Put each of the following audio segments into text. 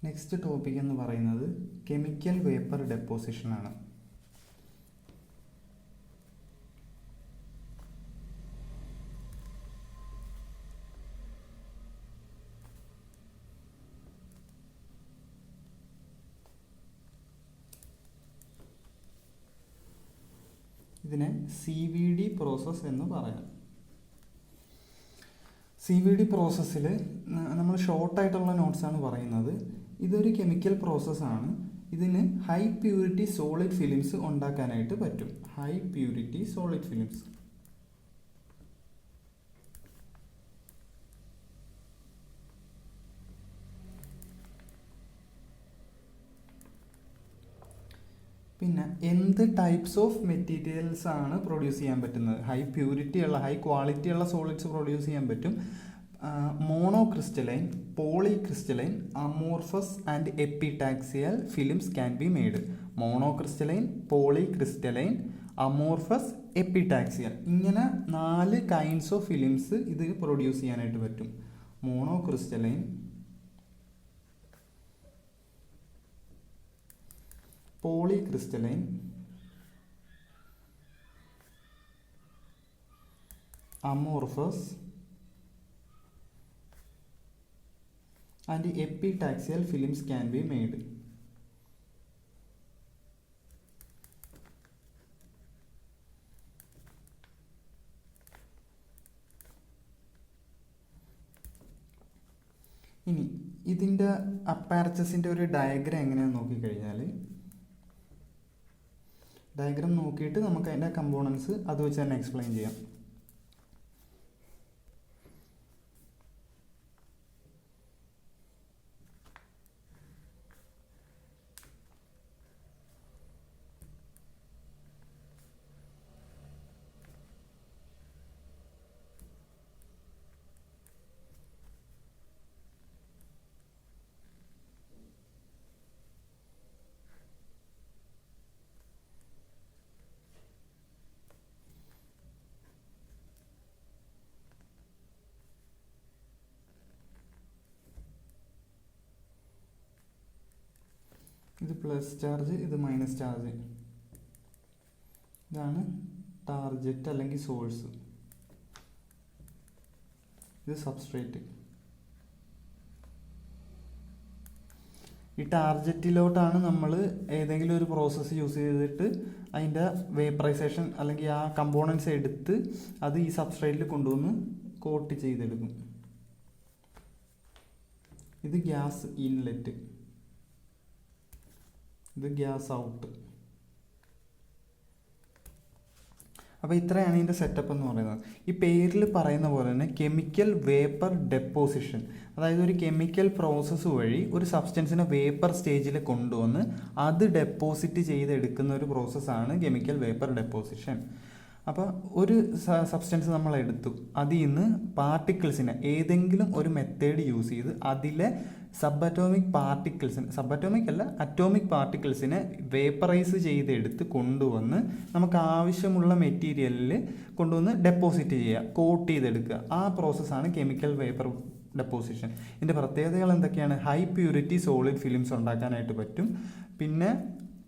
Next topic എന്ന് പറയുന്നത് chemical vapour ഡെപ്പോസിഷനാണ്. ഇതിനെ CVD പ്രോസസ്സ് എന്ന് പറയാം. CVD പ്രോസസ്സിൽ നമ്മൾ ഷോർട്ടായിട്ടുള്ള നോട്ട്സാണ് പറയുന്നത്. ഇതൊരു കെമിക്കൽ പ്രോസസ്സാണ്. ഇതിന് ഹൈ പ്യൂരിറ്റി സോളിഡ് ഫിലിംസ് ഉണ്ടാക്കാനായിട്ട് പറ്റും. High purity solid films. പിന്നെ എന്ത് ടൈപ്സ് ഓഫ് മെറ്റീരിയൽസ് ആണ് പ്രൊഡ്യൂസ് ചെയ്യാൻ പറ്റുന്നത്? ഹൈ പ്യൂരിറ്റി ഉള്ള ഹൈ ക്വാളിറ്റി ഉള്ള സോളിഡ്സ് പ്രൊഡ്യൂസ് ചെയ്യാൻ പറ്റും. Monocrystalline, polycrystalline, amorphous and epitaxial films can be made. Monocrystalline, polycrystalline, amorphous, epitaxial, ഇങ്ങനെ 4 കൈൻഡ്സ് ഓഫ് ഫിലിംസ് ഇത് പ്രൊഡ്യൂസ് ചെയ്യാനായിട്ട് പറ്റും. Monocrystalline, polycrystalline, amorphous and epitaxial films can be made. ഇനി ഇതിൻ്റെ അപ്പാരച്ചസിൻ്റെ ഒരു ഡയഗ്രാം എങ്ങനെയാണെന്ന് നോക്കിക്കഴിഞ്ഞാൽ, ഡയഗ്രാം നോക്കിയിട്ട് നമുക്ക് അതിൻ്റെ കമ്പോണൻസ് അത് വെച്ച് തന്നെ എക്സ്പ്ലെയിൻ ചെയ്യാം. ഇത് പ്ലസ് ചാർജ്, ഇത് മൈനസ് ചാർജ്. ഇതാണ് ടാർജറ്റ് അല്ലെങ്കിൽ സോഴ്സ്. ഇത് സബ്സ്ട്രേറ്റ്. ഈ ടാർജറ്റിലോട്ടാണ് നമ്മൾ ഏതെങ്കിലും ഒരു പ്രോസസ്സ് യൂസ് ചെയ്തിട്ട് അതിൻ്റെ വേപ്പറൈസേഷൻ അല്ലെങ്കിൽ ആ കമ്പോണൻസ് എടുത്ത് അത് ഈ സബ്സ്ട്രേറ്റിൽ കൊണ്ടുവന്ന് കോട്ട് ചെയ്തെടുക്കും. ഇത് ഗ്യാസ് ഇൻലെറ്റ്, ഇത് ഗ്യാസ് ഔട്ട്. അപ്പോൾ ഇത്രയാണ് ഇതിൻ്റെ സെറ്റപ്പ് എന്ന് പറയുന്നത്. ഈ പേരിൽ പറയുന്ന പോലെ തന്നെ കെമിക്കൽ വേപ്പർ ഡെപ്പോസിഷൻ, അതായത് ഒരു കെമിക്കൽ പ്രോസസ്സ് വഴി ഒരു സബ്സ്റ്റൻസിനെ വേപ്പർ സ്റ്റേജിൽ കൊണ്ടുവന്ന് അത് ഡെപ്പോസിറ്റ് ചെയ്തെടുക്കുന്ന ഒരു പ്രോസസ്സാണ് കെമിക്കൽ വേപ്പർ ഡെപ്പോസിഷൻ. അപ്പോൾ ഒരു സബ്സ്റ്റൻസ് നമ്മൾ എടുത്തു, അതിൽ നിന്ന് പാർട്ടിക്കിൾസിനെ ഏതെങ്കിലും ഒരു മെത്തേഡ് യൂസ് ചെയ്ത് അതിലെ സബ് അറ്റോമിക് പാർട്ടിക്കിൾസിനെ വേപ്പറൈസ് ചെയ്തെടുത്ത് കൊണ്ടുവന്ന് നമുക്ക് ആവശ്യമുള്ള മെറ്റീരിയലിൽ കൊണ്ടുവന്ന് ഡെപ്പോസിറ്റ് ചെയ്യുക, കോട്ട് ചെയ്തെടുക്കുക. ആ പ്രോസസ്സാണ് കെമിക്കൽ വേപ്പർ ഡെപ്പോസിഷൻ. ഇതിൻ്റെ പ്രത്യേകതകൾ എന്തൊക്കെയാണ്? ഹൈ പ്യൂരിറ്റി സോളിഡ് ഫിലിംസ് ഉണ്ടാക്കാനായിട്ട് പറ്റും. പിന്നെ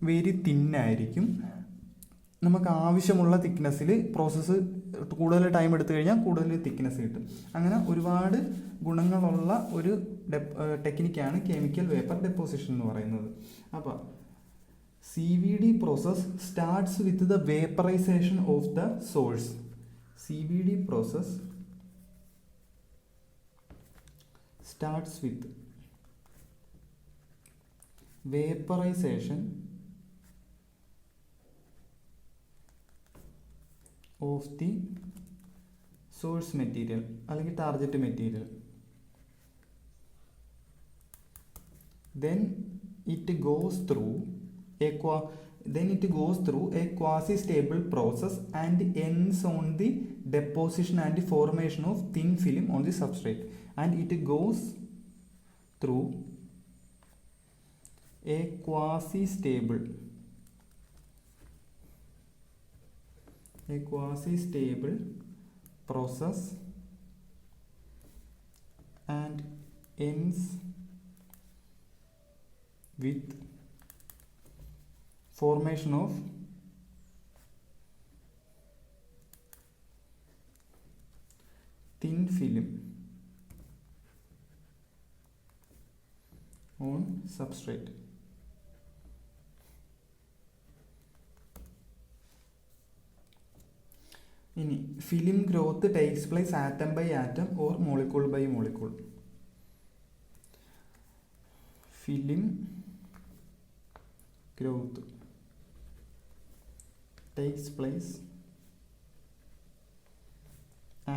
വെരി തിന്നായിരിക്കും. നമുക്ക് ആവശ്യമുള്ള തിക്നെസ്സിൽ പ്രോസസ്സ് കൂടുതൽ ടൈം എടുത്തു കഴിഞ്ഞാൽ കൂടുതൽ തിക്നെസ് കിട്ടും. അങ്ങനെ ഒരുപാട് ഗുണങ്ങളുള്ള ഒരു ടെക്നിക്കാണ് കെമിക്കൽ വേപ്പർ ഡെപ്പോസിഷൻ എന്ന് പറയുന്നത്. അപ്പോൾ CVD process starts with the vaporisation of the source. CVD process starts with vaporisation of the source material അല്ലെങ്കിൽ target material. then it goes through a quasi-stable process and ends on the deposition and formation of thin film on the substrate. And it goes through a quasi-stable process and ends with formation of thin film on substrate. ഇനി film growth takes place atom by atom or molecule by molecule. Film growth takes place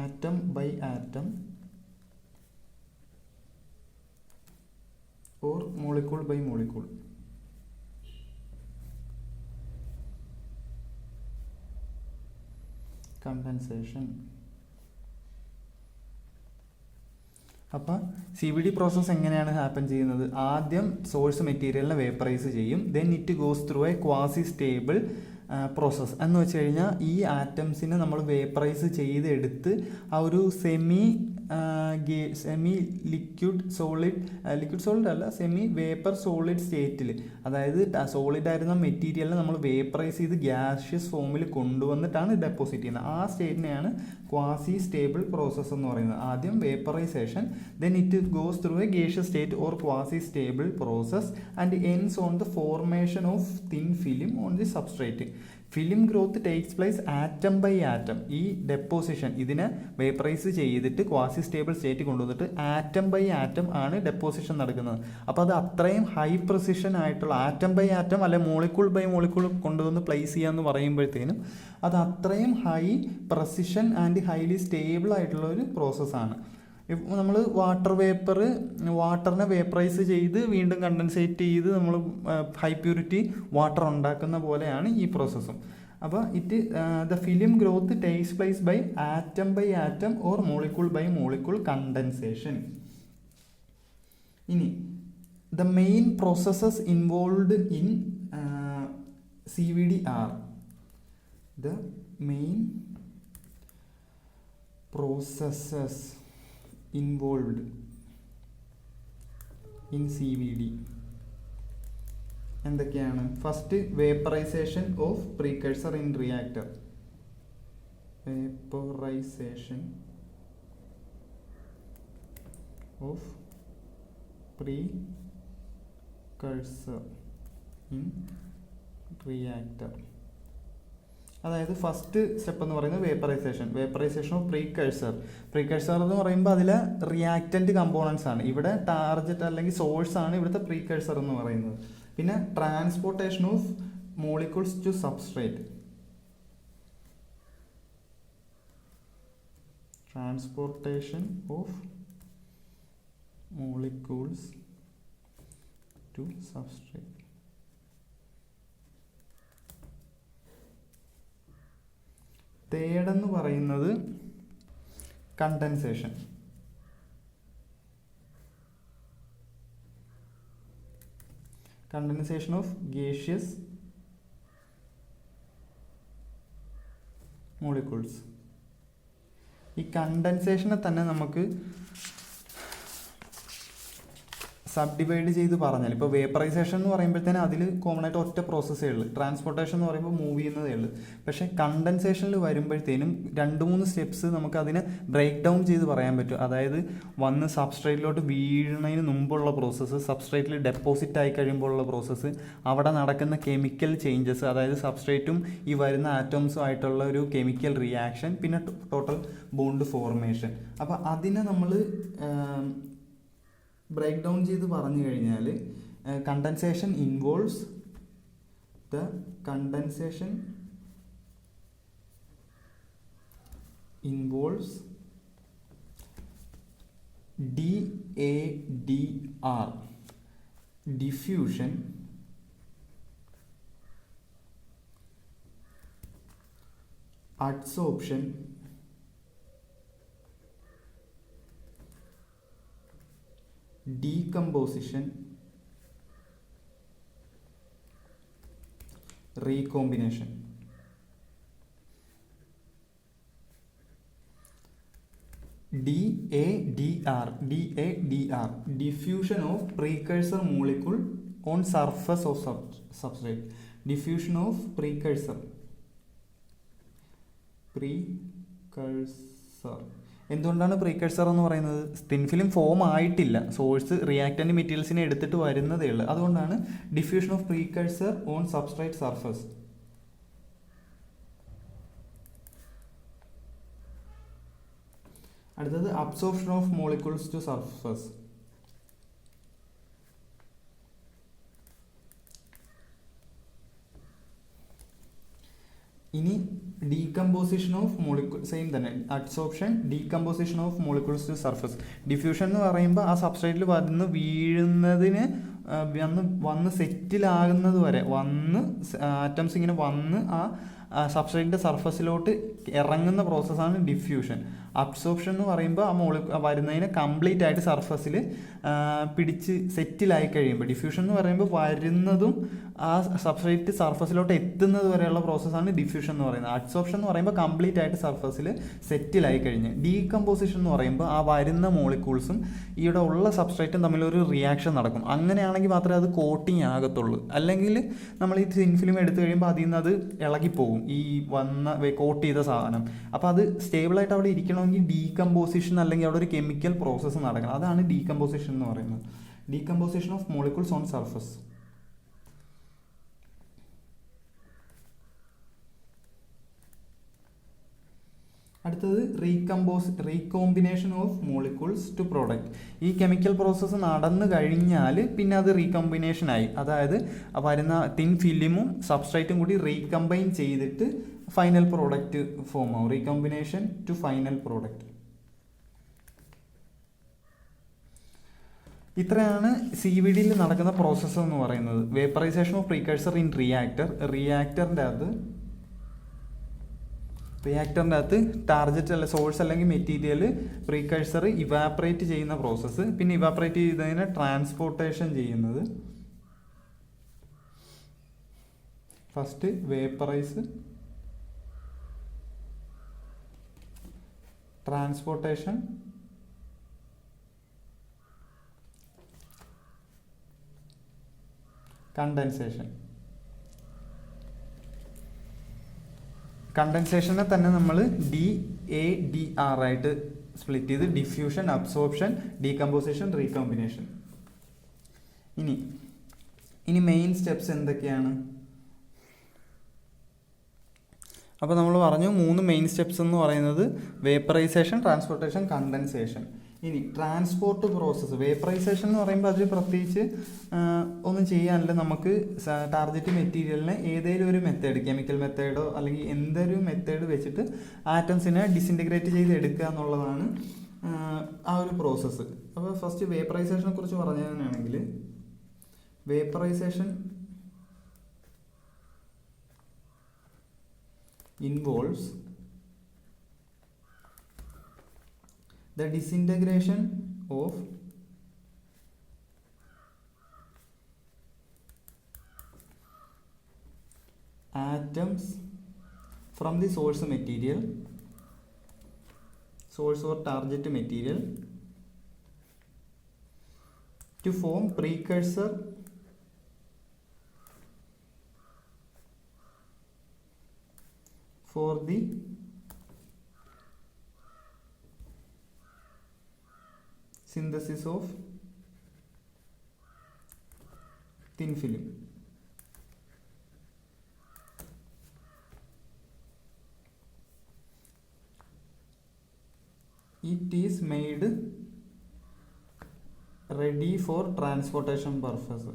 atom by atom or molecule by molecule. Condensation. അപ്പോൾ C V D process എങ്ങനെയാണ് happen ചെയ്യുന്നത്? ആദ്യം source മെറ്റീരിയലിനെ vaporise ചെയ്യും, then it goes through a quasi stable process എന്ന് വെച്ച് കഴിഞ്ഞാൽ ഈ ആറ്റംസിനെ നമ്മൾ വേപ്പറൈസ് ചെയ്തെടുത്ത് ആ ഒരു സെമി ലിക്വിഡ് സോളിഡ് അല്ല സെമി വേപ്പർ സോളിഡ് സ്റ്റേറ്റിൽ, അതായത് സോളിഡ് ആയിരുന്ന മെറ്റീരിയലിനെ നമ്മൾ വേപ്പറൈസ് ചെയ്ത് ഗ്യാഷ്യസ് ഫോമിൽ കൊണ്ടുവന്നിട്ടാണ് ഡെപ്പോസിറ്റ് ചെയ്യുന്നത്. ആ സ്റ്റേറ്റിനെയാണ് ക്വാസി സ്റ്റേബിൾ പ്രോസസ്സ് എന്ന് പറയുന്നത്. ആദ്യം vaporisation, then it goes through a gaseous state or quasi stable process and ends on the formation of thin film on the substrate. Film growth takes place atom by atom. ഈ deposition ഇതിനെ vaporise ചെയ്തിട്ട് quasi stable state കൊണ്ടുവന്നിട്ട് atom by atom ആണ് deposition നടക്കുന്നത്. അപ്പോൾ അത് അത്രയും high precision ആയിട്ടുള്ള ആറ്റം ബൈ ആറ്റം അല്ലെ മോളിക്യൂൾ ബൈ മോളിക്യൂൾ കൊണ്ടുവന്ന് പ്ലേസ് ചെയ്യാന്ന് പറയുമ്പോഴത്തേനും അത് അത്രയും high precision and highly stable ആയിട്ടുള്ള ഒരു പ്രോസസ്സാണ്. ഇപ്പോൾ നമ്മൾ വാട്ടറിനെ വേപ്പറൈസ് ചെയ്ത് വീണ്ടും കണ്ടൻസേറ്റ് ചെയ്ത് നമ്മൾ ഹൈ പ്യൂരിറ്റി വാട്ടർ ഉണ്ടാക്കുന്ന പോലെയാണ് ഈ പ്രോസസ്സും. അപ്പോൾ the film growth takes place by atom or molecule by molecule condensation. ഇനി the main processes involve in CVD are the main processes involved in CVD. എന്തൊക്കെയാണ്? First vaporisation of precursor in reactor. Vaporisation of precursor in reactor. അതായത് first step എന്ന് പറയുന്നത് vaporization of precursor എന്ന് പറയുമ്പോൾ അതിലെ reactant components ആണ്. ഇവിടെ target അല്ലെങ്കിൽ സോഴ്സ് ആണ് ഇവിടുത്തെ പ്രീകഴ്സർ എന്ന് പറയുന്നത്. പിന്നെ transportation of molecules to substrate. Transportation of molecules to substrate. Third എന്ന് പറയുന്നത് condensation. Condensation of gaseous molecules. ഈ കണ്ടൻസേഷനെ തന്നെ നമുക്ക് സബ് ഡിവൈഡ് ചെയ്ത് പറഞ്ഞാൽ, ഇപ്പോൾ വേപ്പറൈസേഷൻ എന്ന് പറയുമ്പോഴത്തേനും അതിൽ കോമൺ ആയിട്ട് ഒറ്റ പ്രോസസ്സേ ഉള്ളൂ. ട്രാൻസ്പോർട്ടേഷൻ എന്ന് പറയുമ്പോൾ മൂവ് ചെയ്യുന്നതേ ഉള്ളൂ. പക്ഷേ കണ്ടൻസേഷനിൽ വരുമ്പോഴത്തേനും 2-3 സ്റ്റെപ്സ് നമുക്ക് അതിനെ ബ്രേക്ക് ഡൗൺ ചെയ്ത് പറയാൻ പറ്റും. അതായത് വന്ന് സബ്സ്ട്രേറ്റിലോട്ട് വീഴുന്നതിന് മുമ്പുള്ള പ്രോസസ്സ്, സബ്സ്ട്രേറ്റിൽ ഡെപ്പോസിറ്റ് ആയി കഴിയുമ്പോഴുള്ള പ്രോസസ്സ്, അവിടെ നടക്കുന്ന കെമിക്കൽ ചേഞ്ചസ്, അതായത് സബ്സ്ട്രേറ്റും ഈ വരുന്ന ആറ്റംസും ആയിട്ടുള്ള ഒരു കെമിക്കൽ റിയാക്ഷൻ, പിന്നെ ടോട്ടൽ ബോണ്ട് ഫോർമേഷൻ. അപ്പോൾ അതിനെ നമ്മൾ ബ്രേക്ക് ഡൗൺ ചെയ്ത് പറഞ്ഞു കഴിഞ്ഞാൽ condensation involves DADR, diffusion, adsorption, decomposition, recombination. DADR, diffusion of precursor molecule on surface of substrate. Diffusion of precursor. എന്തുകൊണ്ടാണ് പ്രീകഴ്സർ എന്ന് പറയുന്നത്? തിൻ ഫിലിം ഫോം ആയിട്ടില്ല, സോഴ്സ് റിയാക്റ്റന്റ് മെറ്റീരിയൽസിനെ എടുത്തിട്ട് വരുന്നതേ ഉള്ളൂ. അതുകൊണ്ടാണ് diffusion of precursor on substrate surface. അടുത്തത് absorption of molecules to surface. ഇനി ഡീകമ്പോസിഷൻ ഓഫ് മോളിക്യൂൾ, സെയിം തന്നെ, absorption, decomposition of molecules to surface. Diffusion എന്ന് പറയുമ്പോൾ ആ സബ്സ്ട്രേറ്റിൽ വന്ന് വീഴുന്നതിന് വന്ന് സെറ്റിലാകുന്നത് വരെ, വന്ന് ആറ്റംസ് ഇങ്ങനെ വന്ന് ആ സബ്സ്ട്രേറ്റിൻ്റെ സർഫസിലോട്ട് ഇറങ്ങുന്ന പ്രോസസ്സാണ് ഡിഫ്യൂഷൻ. അബ്സോർപ്ഷൻ എന്ന് പറയുമ്പോൾ ആ വരുന്നതിനെ കംപ്ലീറ്റ് ആയിട്ട് സർഫസിൽ പിടിച്ച് സെറ്റിലായി കഴിയുമ്പോൾ. ഡിഫ്യൂഷൻ എന്ന് പറയുമ്പോൾ വരുന്നതും ആ സബ്സ്ട്രേറ്റ് സർഫസിലോട്ട് എത്തുന്നത് വരെയുള്ള പ്രോസസ്സാണ് ഡിഫ്യൂഷൻ എന്ന് പറയുന്നത്. അബ്സോർപ്ഷൻ എന്ന് പറയുമ്പോൾ കംപ്ലീറ്റ് ആയിട്ട് സർഫസിൽ സെറ്റിലായി കഴിഞ്ഞ്. ഡീകമ്പോസിഷൻ എന്ന് പറയുമ്പോൾ ആ വരുന്ന മോളിക്യൂൾസും ഇവിടെ ഉള്ള സബ്സ്ട്രേറ്റും തമ്മിലൊരു റിയാക്ഷൻ നടക്കും. അങ്ങനെയാണെങ്കിൽ മാത്രമേ അത് കോട്ടിങ് ആകത്തുള്ളൂ. അല്ലെങ്കിൽ നമ്മൾ ഈ തിൻ ഫിലിം എടുത്തു കഴിയുമ്പോൾ അതിൽ നിന്ന് അത് ഇളകിപ്പോകും, ഈ കോട്ട് ചെയ്ത സാധനം. അപ്പോൾ അത് സ്റ്റേബിളായിട്ട് അവിടെ ഇരിക്കണമെങ്കിൽ ഡീകമ്പോസിഷൻ അല്ലെങ്കിൽ അവിടെ ഒരു കെമിക്കൽ പ്രോസസ്സ് നടക്കണം. അതാണ് ഡീകമ്പോസിഷൻ എന്ന് പറയുന്നത്. Decomposition of molecules on surface. അടുത്തത് recombination of molecules to product. ഈ കെമിക്കൽ പ്രോസസ്സ് നടന്നു കഴിഞ്ഞാൽ പിന്നെ അത് റീകോമ്പിനേഷൻ ആയി. അതായത് വരുന്ന തിൻ ഫിലിമും സബ്സ്ട്രേറ്റും കൂടി റീകമ്പൈൻ ചെയ്തിട്ട് ഫൈനൽ പ്രോഡക്റ്റ് ഫോം ആവും. Recombination to final product. ഇത്രയാണ് CVD-യിൽ നടക്കുന്ന പ്രോസസ്സ് എന്ന് പറയുന്നത്. വേപ്പറൈസേഷൻ ഓഫ് പ്രീകഴ്സർ ഇൻ റിയാക്ടറിൻ്റെ അകത്ത് ടാർജറ്റ് അല്ല സോഴ്സ് അല്ലെങ്കിൽ മെറ്റീരിയൽ പ്രീകഴ്സർ ഇവാപ്പറേറ്റ് ചെയ്യുന്ന പ്രോസസ്സ്. പിന്നെ ഇവാപ്പറേറ്റ് ചെയ്തതിനെ ട്രാൻസ്പോർട്ടേഷൻ ചെയ്യുന്നത്. First vaporize, transportation, condensation. കണ്ടൻസേഷനെ തന്നെ നമ്മൾ DADR ആയിട്ട് സ്പ്ലിറ്റ് ചെയ്ത് ഡിഫ്യൂഷൻ, അബ്സോർപ്ഷൻ, ഡീകമ്പോസിഷൻ, റീകോമ്പിനേഷൻ. ഇനി മെയിൻ സ്റ്റെപ്സ് എന്തൊക്കെയാണ്? അപ്പോൾ നമ്മൾ പറഞ്ഞു 3 മെയിൻ സ്റ്റെപ്സ് എന്ന് പറയുന്നത് വേപ്പറൈസേഷൻ, ട്രാൻസ്പോർട്ടേഷൻ, കണ്ടൻസേഷൻ. ഇനി ട്രാൻസ്പോർട്ട് പ്രോസസ്സ്. വേപ്പറൈസേഷൻ എന്ന് പറയുമ്പോൾ അതിൽ പ്രത്യേകിച്ച് ഒന്നും ചെയ്യാനില്ല. നമുക്ക് ടാർഗറ്റ് മെറ്റീരിയലിനെ ഏതെങ്കിലും ഒരു മെത്തേഡ്, കെമിക്കൽ മെത്തേഡോ അല്ലെങ്കിൽ എന്തൊരു മെത്തേഡ് വെച്ചിട്ട് ആറ്റംസിനെ ഡിസിൻറ്റഗ്രേറ്റ് ചെയ്ത് എടുക്കുക എന്നുള്ളതാണ് ആ ഒരു പ്രോസസ്സ്. അപ്പോൾ ഫസ്റ്റ് വേപ്പറൈസേഷനെ കുറിച്ച് പറഞ്ഞാണെങ്കിൽ, vaporisation involves the disintegration of atoms from the source material, source or target material, to form precursor for the synthesis of thin film. It is made ready for transportation purpose.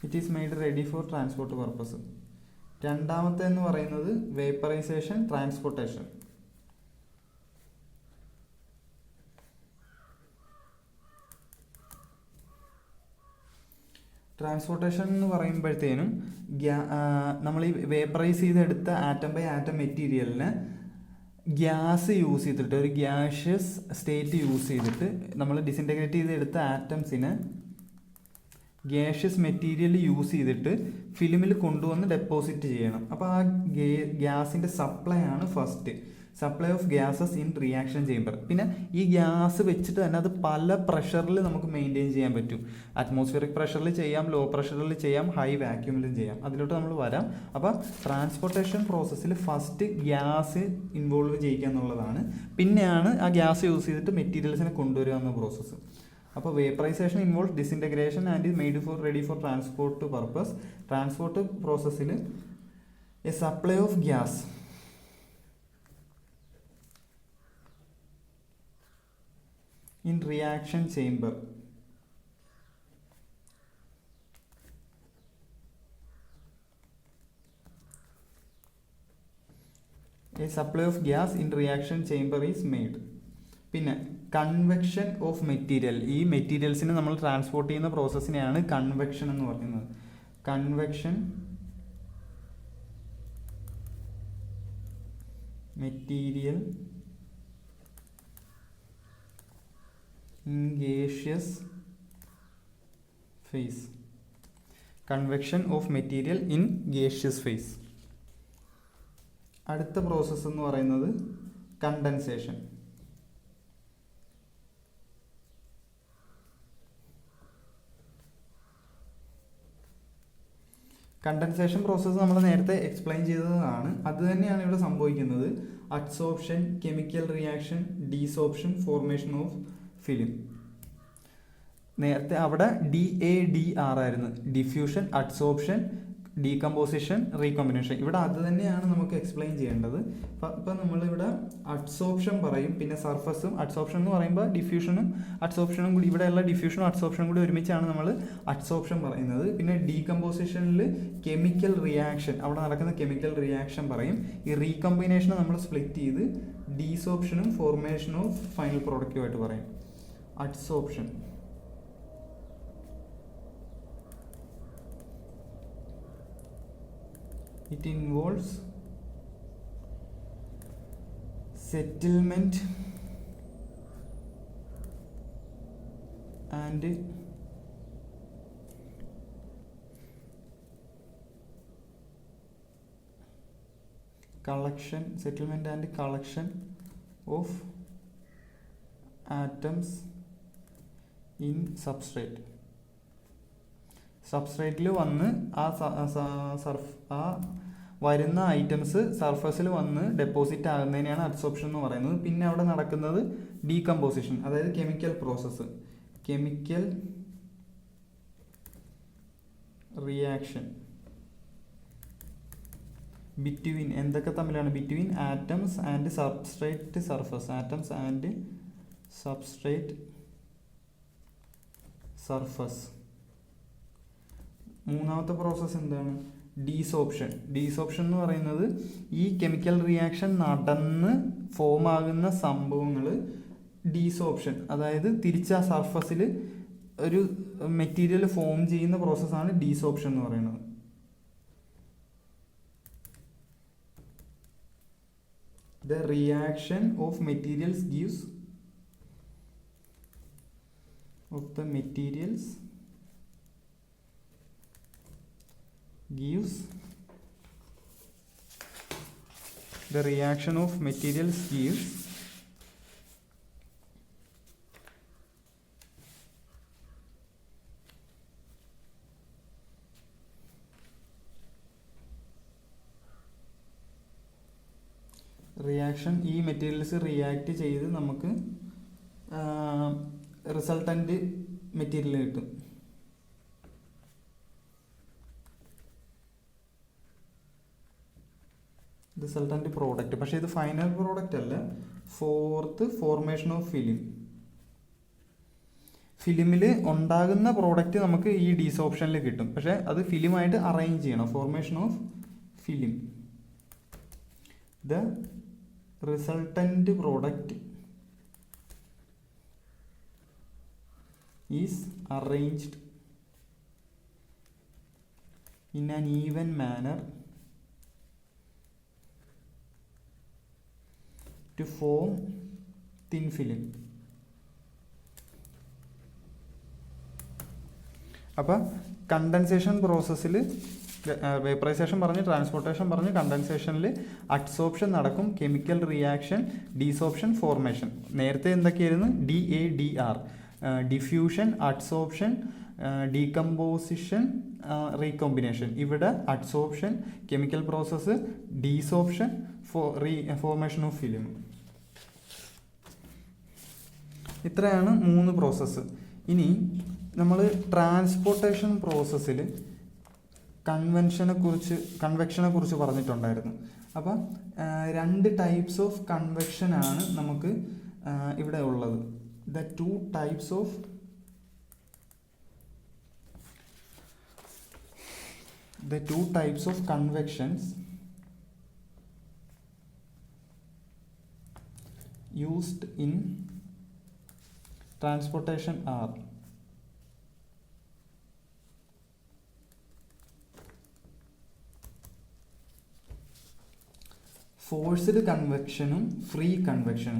It is made ready for transport purpose. രണ്ടാമത്തെ എന്ന് പറയുന്നത് vaporization, transportation. Transportation എന്ന് പറയുമ്പോഴത്തേനും നമ്മൾ ഈ vaporise ചെയ്തെടുത്ത atom by atom മെറ്റീരിയലിന് gas use ചെയ്തിട്ട്, ഒരു ഗ്യാഷ്യസ് സ്റ്റേറ്റ് യൂസ് ചെയ്തിട്ട് നമ്മൾ ഡിസിൻറ്റഗ്രേറ്റ് ചെയ്തെടുത്ത ആറ്റംസിനെ ഗ്യാഷ്യസ് മെറ്റീരിയൽ യൂസ് ചെയ്തിട്ട് ഫിലിമിൽ കൊണ്ടുവന്ന് ഡെപ്പോസിറ്റ് ചെയ്യണം. അപ്പോൾ ആ ഗ്യാസിൻ്റെ സപ്ലൈ ആണ് first. Supply of gases in reaction chamber. പിന്നെ ഈ ഗ്യാസ് വെച്ചിട്ട് തന്നെ അത് പല പ്രഷറിൽ നമുക്ക് മെയിൻറ്റെയിൻ ചെയ്യാൻ പറ്റും. അറ്റ്മോസ്ഫിയറിക് പ്രഷറിൽ ചെയ്യാം, ലോ പ്രഷറിൽ ചെയ്യാം, ഹൈ വാക്യൂമിലും ചെയ്യാം. അതിലോട്ട് നമ്മൾ വരാം. അപ്പോൾ ട്രാൻസ്പോർട്ടേഷൻ പ്രോസസ്സിൽ ഫസ്റ്റ് ഗ്യാസ് ഇൻവോൾവ് ചെയ്യുക എന്നുള്ളതാണ്. പിന്നെയാണ് ആ ഗ്യാസ് യൂസ് ചെയ്തിട്ട് മെറ്റീരിയൽസിനെ കൊണ്ടുവരിക എന്ന പ്രോസസ്സ്. അപ്പോൾ vaporization involve disintegration and made for ready for transport purpose. Transport പ്രോസസ്സിൽ a supply of gas in reaction chamber a supply of gas in reaction chamber is made. പിന്നെ കൺവെക്ഷൻ ഓഫ് മെറ്റീരിയൽ. ഈ മെറ്റീരിയൽസിനെ നമ്മൾ transport ചെയ്യുന്ന പ്രോസസ്സിനെയാണ് convection എന്ന് പറയുന്നത്. Convection material in gaseous phase. Convection of material in gaseous phase. അടുത്ത process എന്ന് പറയുന്നത് condensation. Condensation process നമ്മൾ നേരത്തെ എക്സ്പ്ലെയിൻ ചെയ്തതാണ്. അത് തന്നെയാണ് ഇവിടെ സംഭവിക്കുന്നത്. Adsorption, chemical reaction, desorption, formation of film. നേരത്തെ അവിടെ DADR ആയിരുന്നു, ഡിഫ്യൂഷൻ, അഡ്സോർപ്ഷൻ, ഡീകമ്പോസിഷൻ, റീകോമ്പിനേഷൻ. ഇവിടെ അത് തന്നെയാണ് നമുക്ക് എക്സ്പ്ലെയിൻ ചെയ്യേണ്ടത്. ഇപ്പം നമ്മളിവിടെ അഡ്സോർപ്ഷൻ പറയും, പിന്നെ സർഫസും. അഡ്സോർപ്ഷൻ എന്ന് പറയുമ്പോൾ ഡിഫ്യൂഷനും അഡ്സോർപ്ഷനും കൂടി, ഇവിടെയുള്ള ഡിഫ്യൂഷനും അഡ്സോർപ്ഷനും കൂടി ഒരുമിച്ചാണ് നമ്മൾ അഡ്സോർപ്ഷൻ പറയുന്നത്. പിന്നെ ഡീകമ്പോസിഷനിൽ കെമിക്കൽ റിയാക്ഷൻ, അവിടെ നടക്കുന്ന കെമിക്കൽ റിയാക്ഷൻ പറയും. ഈ റീകോമ്പിനേഷനെ നമ്മൾ സ്പ്ലിറ്റ് ചെയ്ത് ഡീസോർപ്ഷനും ഫോർമേഷനും ഓഫ് ഫൈനൽ പ്രോഡക്റ്റുമായിട്ട് പറയും. Adsorption it involves settlement and collection of atoms in substrate. സബ്സ്ട്രേറ്റിൽ വന്ന് ആ വരുന്ന ഐറ്റംസ് സർഫസിൽ വന്ന് ഡെപ്പോസിറ്റ് ആകുന്നതിനെയാണ് അഡ്സോർപ്ഷൻ എന്ന് പറയുന്നത്. പിന്നെ അവിടെ നടക്കുന്നത് ഡീകമ്പോസിഷൻ, അതായത് chemical process, chemical reaction between, എന്തൊക്കെ തമ്മിലാണ്? Between atoms and substrate surface, atoms and substrate surface. മൂന്നാമത്തെ പ്രോസസ്സ് എന്താണ്? ഡീസോർപ്ഷൻ. ഡീസോർപ്ഷൻ എന്ന് പറയുന്നത് ഈ കെമിക്കൽ റിയാക്ഷൻ നടന്ന് ഫോം ആകുന്ന സംഭവങ്ങൾ ഡീസോർപ്ഷൻ, അതായത് തിരിച്ച് ആ സർഫസിൽ ഒരു മെറ്റീരിയൽ ഫോം ചെയ്യുന്ന പ്രോസസ്സാണ് ഡീസോർപ്ഷൻ എന്ന് പറയുന്നത്. The reaction of materials gives the reaction of materials gives reaction. ഈ മെറ്റീരിയൽസ് റിയാക്ട് ചെയ്ത് നമുക്ക് റിസൾട്ടൻ്റ് മെറ്റീരിയൽ കിട്ടും. Resultant product. പക്ഷേ ഇത് ഫൈനൽ പ്രോഡക്റ്റ് അല്ല. Fourth, formation of film. ഫിലിമിൽ ഉണ്ടാകുന്ന പ്രോഡക്റ്റ് നമുക്ക് ഈ ഡീസോർപ്ഷനിൽ കിട്ടും, പക്ഷേ അത് ഫിലിമായിട്ട് അറേഞ്ച് ചെയ്യണം. Formation of film. The resultant product is arranged in an even manner to form thin film. അപ്പോൾ കണ്ടൻസേഷൻ പ്രോസസ്സിൽ വേപ്പറൈസേഷൻ പറഞ്ഞ്, ട്രാൻസ്പോർട്ടേഷൻ പറഞ്ഞ്, കണ്ടൻസേഷനിൽ അഡ്സോപ്ഷൻ നടക്കും, കെമിക്കൽ റിയാക്ഷൻ, ഡീസോപ്ഷൻ, ഫോർമേഷൻ. നേരത്തെ എന്തൊക്കെയായിരുന്നു? DADR, diffusion, adsorption, decomposition, recombination. ഇവിടെ adsorption, chemical process, desorption, formation of film. ഇത്രയാണ് 3 പ്രോസസ്സ്. ഇനി നമ്മൾ ട്രാൻസ്പോർട്ടേഷൻ പ്രോസസ്സിൽ കൺവെക്ഷനെ കുറിച്ച് പറഞ്ഞിട്ടുണ്ടായിരുന്നു. അപ്പം 2 ടൈപ്സ് ഓഫ് കൺവെക്ഷനാണ് നമുക്ക് ഇവിടെ ഉള്ളത്. The two types of convections used in transportation are forced convection, free convection.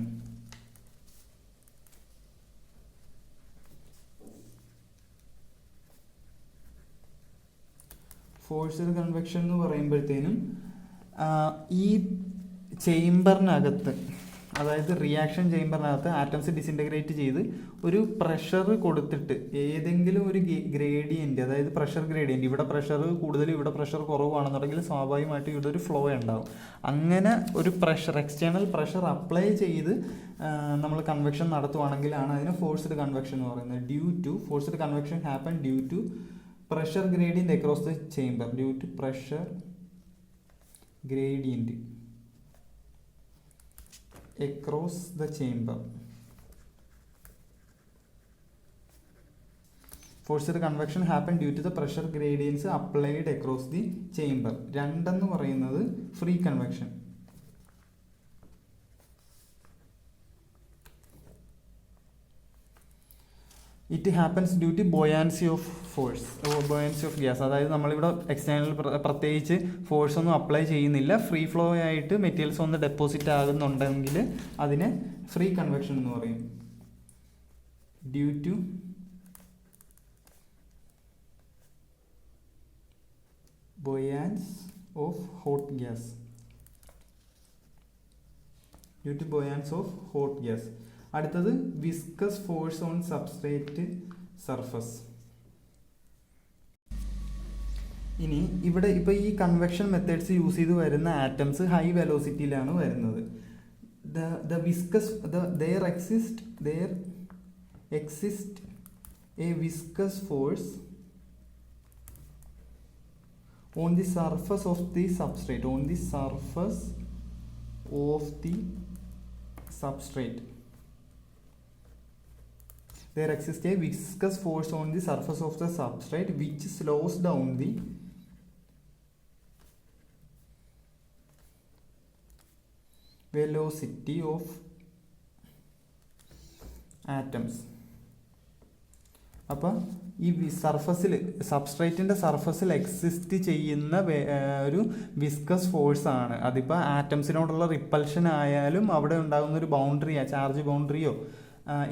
Forced convection എന്ന് പറയുമ്പോഴത്തേനും ഈ ചേംബറിനകത്ത്, അതായത് റിയാക്ഷൻ ചേംബറിനകത്ത് ആറ്റംസ് ഡിസിൻറ്റഗ്രേറ്റ് ചെയ്ത് ഒരു പ്രഷർ കൊടുത്തിട്ട് ഏതെങ്കിലും ഒരു ഗ്രേഡിയൻറ്റ്, അതായത് പ്രഷർ ഗ്രേഡിയൻറ്റ്, ഇവിടെ പ്രഷർ കൂടുതൽ ഇവിടെ പ്രഷർ കുറവാണെന്നുണ്ടെങ്കിൽ സ്വാഭാവികമായിട്ടും ഇവിടെ ഒരു ഫ്ലോ ഉണ്ടാവും. അങ്ങനെ ഒരു പ്രഷർ, എക്സ്റ്റേണൽ പ്രഷർ അപ്ലൈ ചെയ്ത് നമ്മൾ കൺവെക്ഷൻ നടത്തുവാണെങ്കിലാണ് അതിന് ഫോഴ്സ്ഡ് കൺവെക്ഷൻ എന്ന് പറയുന്നത്. Forced convection happen due to pressure gradient across the chamber, due to pressure gradient across the chamber. Forced convection happen due to the pressure gradients applied across the chamber. രണ്ടെന്ന് പറയുന്നത് free convection. It happens due to buoyancy of force, buoyancy of gas. അതായത് നമ്മളിവിടെ external പ്രത്യേകിച്ച് force ഒന്നും apply ചെയ്യുന്നില്ല, free flow ആയിട്ട് materials ഒന്ന് deposit ആകുന്നുണ്ടെങ്കിൽ അതിനെ ഫ്രീ കൺവെക്ഷൻ എന്ന് പറയും. Due to buoyance of hot gas, due to buoyance of hot gas. അടുത്തത് viscous force on substrate surface. ഇനി ഇവിടെ ഇപ്പോൾ ഈ കൺവെക്ഷൻ മെത്തേഡ്സ് യൂസ് ചെയ്ത് വരുന്ന ആറ്റംസ് ഹൈ വെലോസിറ്റിയിലാണ് വരുന്നത്. there exists a viscous force on the surface of the substrate, There exists a viscous force on the surface of the substrate which slows down the velocity of atoms. അപ്പോൾ ഈ സബ്സ്ട്രേറ്റിൻ്റെ സർഫസിൽ exist ചെയ്യുന്ന ഒരു viscous force ആണ്. അതിപ്പോൾ ആറ്റംസിനോടുള്ള repulsion ആയാലും അവിടെ ഉണ്ടാകുന്ന ഒരു ബൗണ്ടറിയോ ചാർജ് ബൗണ്ടറിയോ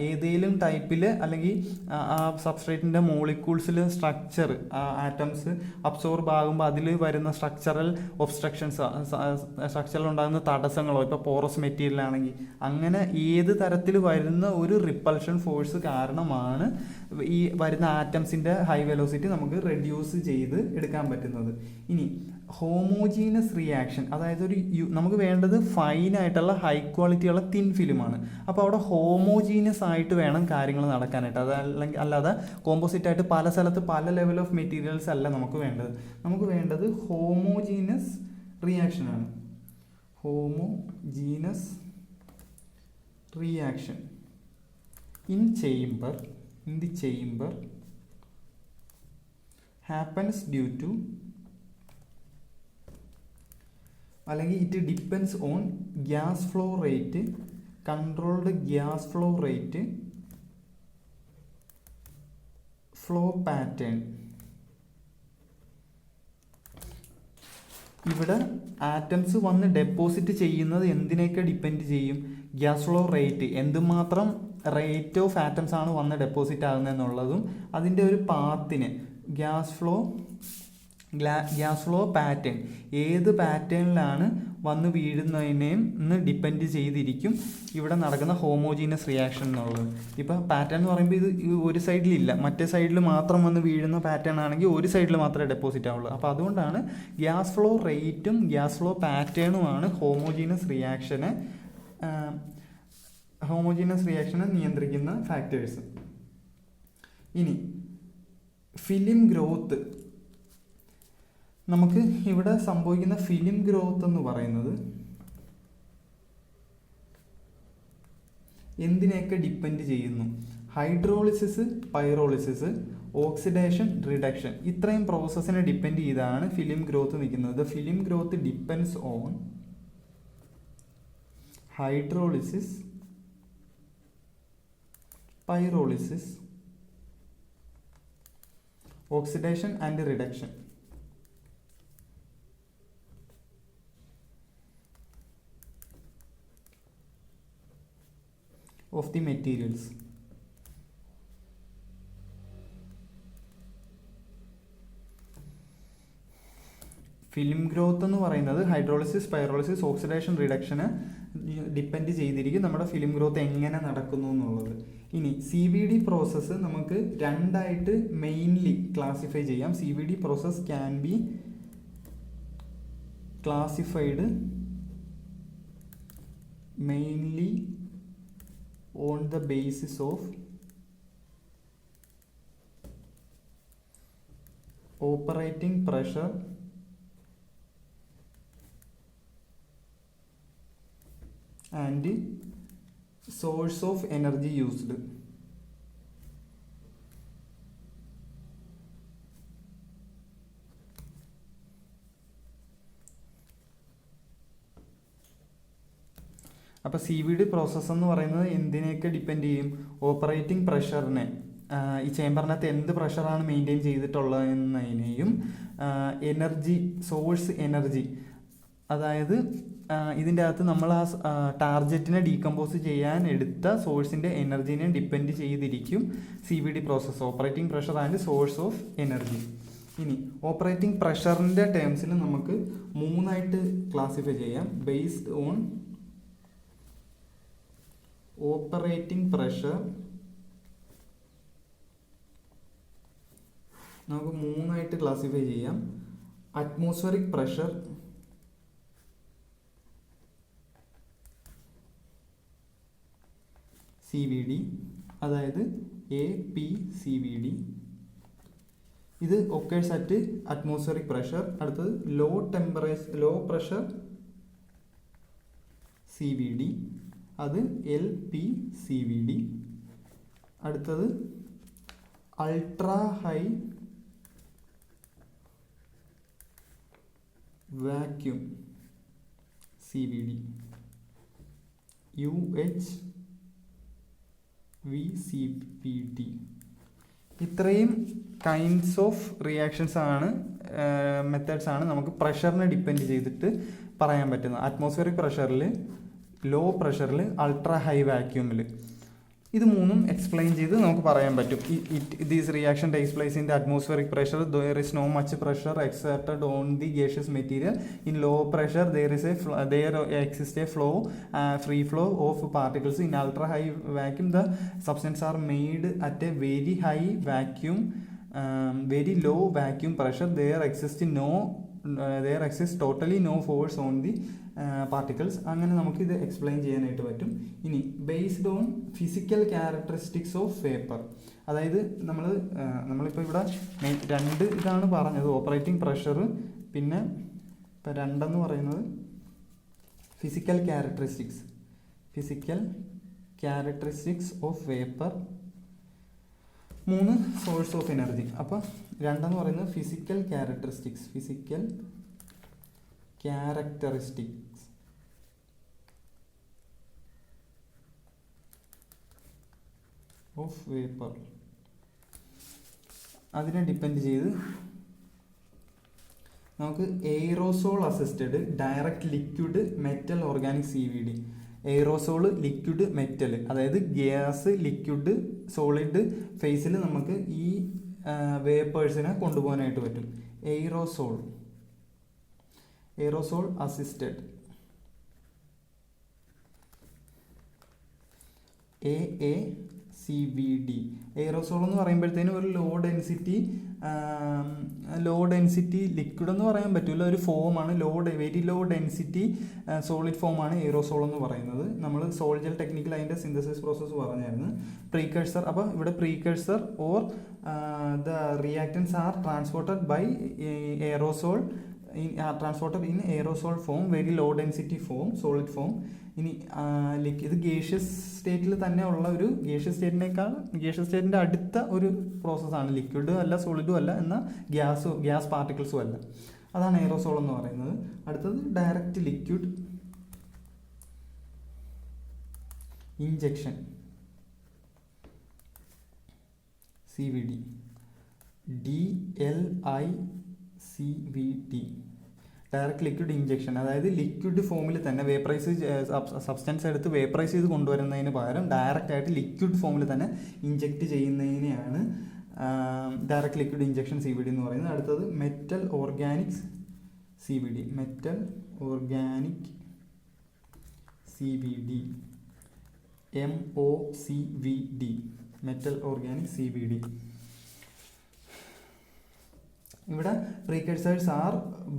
ഏതെങ്കിലും ടൈപ്പിൽ അല്ലെങ്കിൽ ആ സബ്സ്ട്രേറ്റിൻ്റെ മോളിക്യൂൾസിൽ സ്ട്രക്ചർ ആറ്റംസ് അബ്സോർബ് ആകുമ്പോൾ അതിൽ വരുന്ന സ്ട്രക്ചറൽ സ്ട്രക്ചറിൽ ഉണ്ടാകുന്ന തടസ്സങ്ങളോ, ഇപ്പോൾ പോറസ് മെറ്റീരിയൽ ആണെങ്കിൽ അങ്ങനെ ഏത് തരത്തിൽ വരുന്ന ഒരു റിപ്പൽഷൻ ഫോഴ്സ് കാരണമാണ് ഈ വരുന്ന ആറ്റംസിൻ്റെ ഹൈ വെലോസിറ്റി നമുക്ക് റെഡ്യൂസ് ചെയ്ത് എടുക്കാൻ പറ്റുന്നത്. ഇനി ഹോമോജീനസ് റിയാക്ഷൻ, അതായത് നമുക്ക് വേണ്ടത് ഫൈനായിട്ടുള്ള ഹൈ ക്വാളിറ്റിയുള്ള തിൻ ഫിലിമാണ്. അപ്പോൾ അവിടെ ഹോമോജീനസ് ആയിട്ട് വേണം കാര്യങ്ങൾ നടക്കാനായിട്ട്. അല്ലാതെ കോമ്പോസിറ്റ് ആയിട്ട് പല സ്ഥലത്ത് പല ലെവൽ ഓഫ് മെറ്റീരിയൽസ് അല്ല നമുക്ക് വേണ്ടത്. നമുക്ക് വേണ്ടത് ഹോമോജീനസ് റിയാക്ഷനാണ്. Homogeneous reaction in the chamber happens due to, അല്ലെങ്കിൽ it depends on gas flow rate, controlled gas flow rate, flow pattern. ഇവിടെ ആറ്റംസ് വന്ന് ഡെപ്പോസിറ്റ് ചെയ്യുന്നത് എന്തിനൊക്കെ ഡിപ്പെൻഡ് ചെയ്യും? ഗ്യാസ് ഫ്ലോ റേറ്റ്, എന്തുമാത്രം റേറ്റ് ഓഫ് ആറ്റംസ് ആണ് വന്ന് ഡെപ്പോസിറ്റ് ആകുന്നതെന്നുള്ളതും അതിൻ്റെ ഒരു പാത്തിന് ഗ്യാസ് ഗ്യാസ് ഫ്ലോ പാറ്റേൺ ഏത് പാറ്റേണിലാണ് വന്ന് വീഴുന്നതിനെയും ഡിപ്പെൻഡ് ചെയ്തിരിക്കും ഇവിടെ നടക്കുന്ന ഹോമോജീനസ് റിയാക്ഷൻ എന്നുള്ളത്. ഇപ്പോൾ പാറ്റേൺ എന്ന് പറയുമ്പോൾ ഇത് ഒരു സൈഡിലില്ല, മറ്റേ സൈഡിൽ മാത്രം വന്ന് വീഴുന്ന പാറ്റേൺ ആണെങ്കിൽ ഒരു സൈഡിൽ മാത്രമേ ഡെപ്പോസിറ്റ് ആവുള്ളൂ. അപ്പോൾ അതുകൊണ്ടാണ് ഗ്യാസ് ഫ്ലോ റേറ്റും ഗ്യാസ് ഫ്ലോ പാറ്റേണുമാണ് ഹോമോജീനസ് റിയാക്ഷനെ നിയന്ത്രിക്കുന്ന ഫാക്ടേഴ്സ്. ഇനി ഫിലിം ഗ്രോത്ത്, നമുക്ക് ഇവിടെ സംഭവിക്കുന്ന ഫിലിം ഗ്രോത്ത് എന്ന് പറയുന്നത് എന്തിനെയൊക്കെ ഡിപ്പെൻഡ് ചെയ്യുന്നു? ഹൈഡ്രോളിസിസ്, പൈറോളിസിസ്, ഓക്സിഡേഷൻ, റിഡക്ഷൻ, ഇത്രയും പ്രോസസ്സിനെ ഡിപ്പെൻഡ് ചെയ്താണ് ഫിലിം ഗ്രോത്ത് നിൽക്കുന്നത്. The film growth depends on hydrolysis, pyrolysis, oxidation and reduction. Of the materials. Film growth എന്ന് പറയുന്നത് ഹൈഡ്രോളിസിസ്, പൈറോളിസിസ്, ഓക്സിഡേഷൻ, റിഡക്ഷന് ഡിപ്പെൻഡ് ചെയ്തിരിക്കും നമ്മുടെ ഫിലിം ഗ്രോത്ത് എങ്ങനെ നടക്കുന്നു എന്നുള്ളത്. ഇനി CVD പ്രോസസ്സ് നമുക്ക് രണ്ടായിട്ട് മെയിൻലി ക്ലാസിഫൈ ചെയ്യാം. CVD process can be classified mainly on the basis of operating pressure and source of energy used. അപ്പോൾ CVD പ്രോസസ്സ് എന്ന് പറയുന്നത് എന്തിനെയൊക്കെ ഡിപ്പെൻഡ് ചെയ്യും? ഓപ്പറേറ്റിംഗ് പ്രഷറിനെ, ഈ ചേമ്പറിനകത്ത് എന്ത് പ്രഷറാണ് മെയിൻറ്റെയിൻ ചെയ്തിട്ടുള്ളത് എന്നതിനെയും, എനർജി, സോഴ്സ് എനർജി, അതായത് ഇതിൻ്റെ അകത്ത് നമ്മൾ ആ ടാർജറ്റിനെ ഡീകമ്പോസ് ചെയ്യാൻ എടുത്ത സോഴ്സിൻ്റെ എനർജീനെ ഡിപ്പെൻഡ് ചെയ്തിരിക്കും CVD process, operating pressure and source of energy. ഇനി ഓപ്പറേറ്റിംഗ് പ്രഷറിൻ്റെ ടേംസിൽ നമുക്ക് മൂന്നായിട്ട് ക്ലാസിഫൈ ചെയ്യാം. ബേസ്ഡ് ഓൺ ഓപ്പറേറ്റിംഗ് പ്രഷർ നമുക്ക് മൂന്നായിട്ട് ക്ലാസിഫൈ ചെയ്യാം. അറ്റ്മോസ്ഫറിക് പ്രഷർ, CVD, അതായത് APCVD. ഇത് ഒക്കേഴ്സ് അറ്റ് അറ്റ്മോസ്ഫറിക് പ്രഷർ. അടുത്തത് ലോ പ്രഷർ CVD, അത് LPCVD. അടുത്തത് ultra high vacuum CVD, UHVCVD. ഇത്രയും കൈൻഡ്സ് ഓഫ് റിയാക്ഷൻസ് ആണ്, മെത്തേഡ്സ് ആണ് നമുക്ക് പ്രഷറിനെ ഡിപ്പെൻഡ് ചെയ്തിട്ട് പറയാൻ പറ്റുന്നത്. അറ്റ്മോസ്ഫിയറിക് പ്രഷറിൽ, ലോ പ്രഷറിൽ, അൾട്രാ ഹൈ വാക്യൂമിൽ. ഇത് മൂന്നും എക്സ്പ്ലെയിൻ ചെയ്ത് നമുക്ക് പറയാൻ പറ്റും. These reaction takes place in the atmospheric pressure, there is no much pressure exerted on the gaseous material. In low pressure there exists a free flow of particles. In ultra high vacuum the substances are made at a very high vacuum, very low vacuum pressure. There exists totally no force on the particles. അങ്ങനെ നമുക്കിത് explain ചെയ്യാനായിട്ട് പറ്റും. ഇനി based on physical characteristics of vapour, അതായത് നമ്മളിപ്പോൾ ഇവിടെ രണ്ട് ഇതാണ് പറഞ്ഞത്, ഓപ്പറേറ്റിംഗ് പ്രഷർ, പിന്നെ ഇപ്പം രണ്ടെന്ന് പറയുന്നത് ഫിസിക്കൽ ക്യാരക്ടറിസ്റ്റിക്സ് ഓഫ് വേപ്പർ, മൂന്ന് സോഴ്സ് ഓഫ് എനർജി. അപ്പം രണ്ടെന്ന് പറയുന്നത് ഫിസിക്കൽ ക്യാരക്ടറിസ്റ്റിക്സ് ഓഫ് വേപ്പർ. അതിനെ ഡിപ്പെൻഡ് ചെയ്ത് നമുക്ക് aerosol assisted direct liquid metal organic CVD. Aerosol, liquid, metal, അതായത് ഗ്യാസ്, ലിക്വിഡ്, സോളിഡ് ഫേസിൽ നമുക്ക് ഈ വേപ്പേഴ്സിനെ കൊണ്ടുപോകാനായിട്ട് പറ്റും. Aerosol assisted, AACVD. എയറോസോൾ എന്ന് പറയുമ്പോഴത്തേനും ഒരു ലോ ഡെൻസിറ്റി ലിക്വിഡ് എന്ന് പറയാൻ പറ്റില്ല, ഒരു ഫോമാണ്, വെരി ലോ ഡെൻസിറ്റി സോളിഡ് ഫോമാണ് എയറോസോൾ എന്ന് പറയുന്നത്. നമ്മൾ സോൾജൽ ടെക്നിക്കിൽ അതിൻ്റെ സിന്തസിസ് പ്രോസസ്സ് പറഞ്ഞായിരുന്നു. പ്രീകഴ്സർ, അപ്പോൾ ഇവിടെ precursor or the reactants are transported by aerosol transported in aerosol form, very low density form, solid form. ഇനി ഇത് ഗേഷ്യസ് സ്റ്റേറ്റിൽ തന്നെ ഉള്ള ഒരു ഗേഷ്യസ് സ്റ്റേറ്റിൻ്റെ അടുത്ത ഒരു പ്രോസസ്സാണ്. ലിക്വിഡും അല്ല സോളിഡും അല്ല, എന്നാൽ ഗ്യാസ് പാർട്ടിക്കിൾസും അല്ല. അതാണ് എയറോസോൾ എന്ന് പറയുന്നത്. അടുത്തത് direct liquid injection, CVD, DLICVD. Direct liquid injection, അതായത് ലിക്വിഡ് ഫോമിൽ തന്നെ സബ്സ്റ്റൻസ് എടുത്ത് വേപ്പറൈസ് ചെയ്ത് കൊണ്ടുവരുന്നതിന് പകരം ഡയറക്റ്റ് ആയിട്ട് ലിക്വിഡ് ഫോമിൽ തന്നെ ഇഞ്ചെക്റ്റ് ചെയ്യുന്നതിനെയാണ് ഡയറക്റ്റ് ലിക്വിഡ് ഇഞ്ചക്ഷൻ, CVD എന്ന് പറയുന്നത്. അടുത്തത് metal organic CVD, MOCVD, metal organic CVD. ഇവിടെ precursors are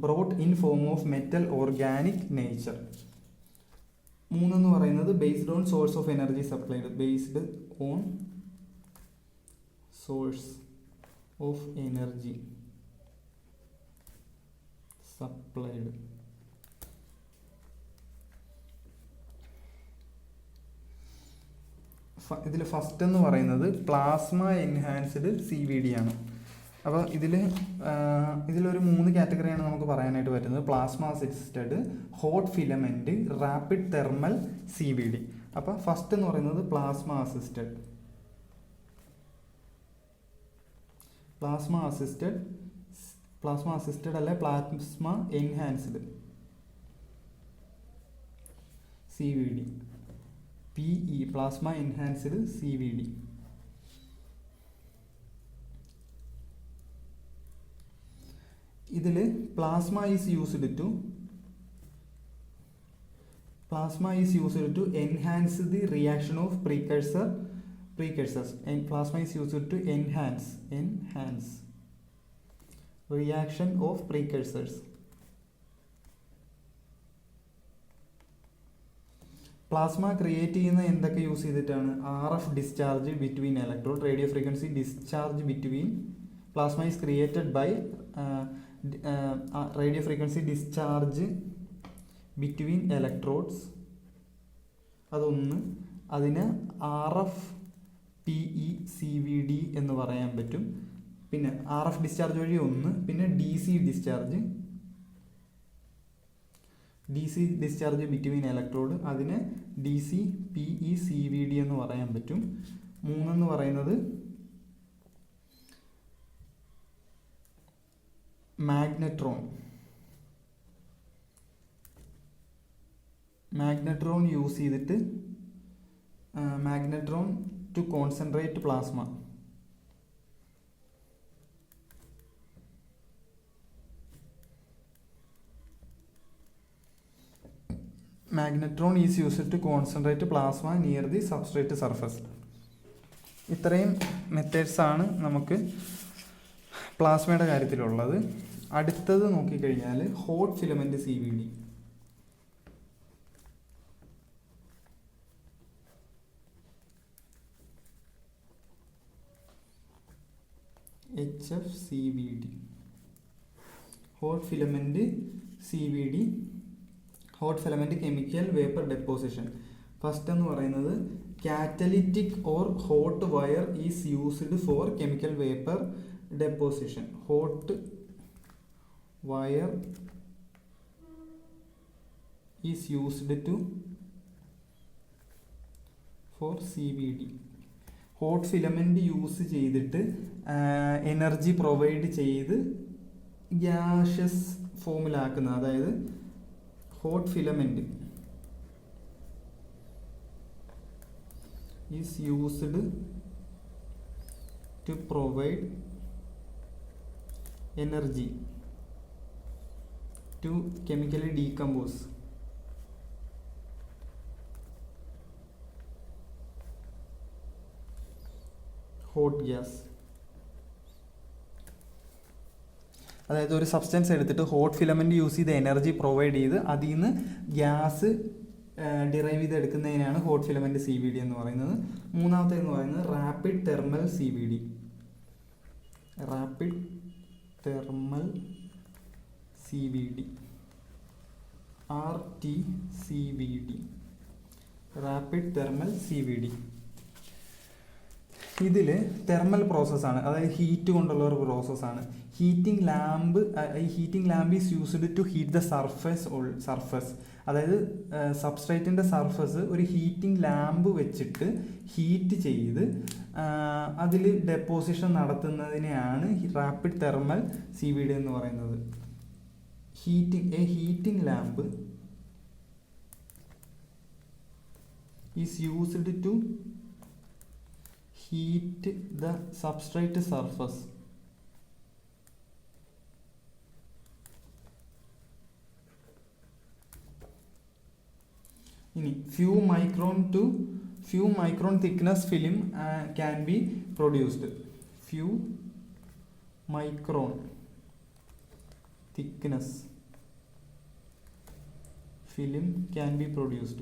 brought in form of metal organic nature. 3 എന്ന് പറയുന്നത് based on source of energy supplied, based on source of energy supplied. ഇതിൽ first എന്ന് പറയുന്നത് plasma enhanced CVD ആണ്. അപ്പോൾ ഇതിലൊരു 3 കാറ്റഗറിയാണ് നമുക്ക് പറയാനായിട്ട് പറ്റുന്നത്. Plasma assisted, hot filament, rapid thermal CVD. അപ്പോൾ ഫസ്റ്റ് എന്ന് പറയുന്നത് പ്ലാസ്മ അസിസ്റ്റഡ് അല്ലെ plasma enhanced CVD, PE, plasma enhanced CVD. ഇതിൽ plasma is used to enhance the reaction of precursors. Plasma is used to enhance reaction of precursors. Plasma create ചെയ്യുന്ന എന്തൊക്കെ use ചെയ്തിട്ടാണ്? RF discharge between electrode, radio frequency discharge between. Plasma is created by radio frequency discharge between electrodes, അതൊന്ന്. അതിന് RF-PE CVD എന്ന് പറയാൻ പറ്റും. പിന്നെ RF discharge വഴി ഒന്ന്. പിന്നെ DC ഡിസ്ചാർജ് ബിറ്റ്വീൻ ഇലക്ട്രോഡ്, അതിന് DC-PE CVD എന്ന് പറയാൻ പറ്റും. 3 എന്ന് പറയുന്നത് മാഗ്നട്രോൺ യൂസ് ചെയ്തിട്ട് magnetron to concentrate plasma. Magnetron is used to concentrate plasma near the substrate surface. ഇത്രയും മെത്തേഡ്സാണ് നമുക്ക് പ്ലാസ്മയുടെ കാര്യത്തിലുള്ളത്. അടുത്തത് നോക്കിക്കഴിഞ്ഞാൽ hot filament CVD. HFCVD, hot filament CVD, hot filament chemical vapour deposition. First എന്ന് പറയുന്നത് catalytic or hot wire is used for chemical vapour deposition. Hot wire is used for CVD. Hot filament use ചെയ്തിട്ട് energy provide ചെയ്ത് gaseous ഫോമിലാക്കുന്നത്, അതായത് hot filament is used to provide energy to chemically decompose hot gas. അതായത് ഒരു substance എടുത്തിട്ട് hot filament use ചെയ്ത് energy provide ചെയ്ത് അതിൽ നിന്ന് ഗ്യാസ് ഡിറൈവ് ചെയ്ത് എടുക്കുന്നതിനാണ് ഹോട്ട് ഫിലമെൻ്റ് CVD എന്ന് പറയുന്നത്. മൂന്നാമത്തേന്ന് പറയുന്നത് rapid thermal CVD. Rapid thermal CVD, RTCVD, rapid thermal CVD. ഇതിൽ തെർമൽ പ്രോസസ്സാണ്, അതായത് ഹീറ്റ് കൊണ്ടുള്ള ഒരു പ്രോസസ്സാണ്. Heating lamp is used to heat the surface. അതായത് സബ്സ്ട്രേറ്റിൻ്റെ സർഫസ് ഒരു ഹീറ്റിംഗ് ലാമ്പ് വെച്ചിട്ട് ഹീറ്റ് ചെയ്ത് അതിൽ ഡെപ്പോസിഷൻ നടത്തുന്നതിനെയാണ് റാപ്പിഡ് തെർമൽ CVD എന്ന് പറയുന്നത്. Heating lamp is used to heat the substrate surface. ഇനി few micron thickness film can be produced. Few micron thickness film can be produced.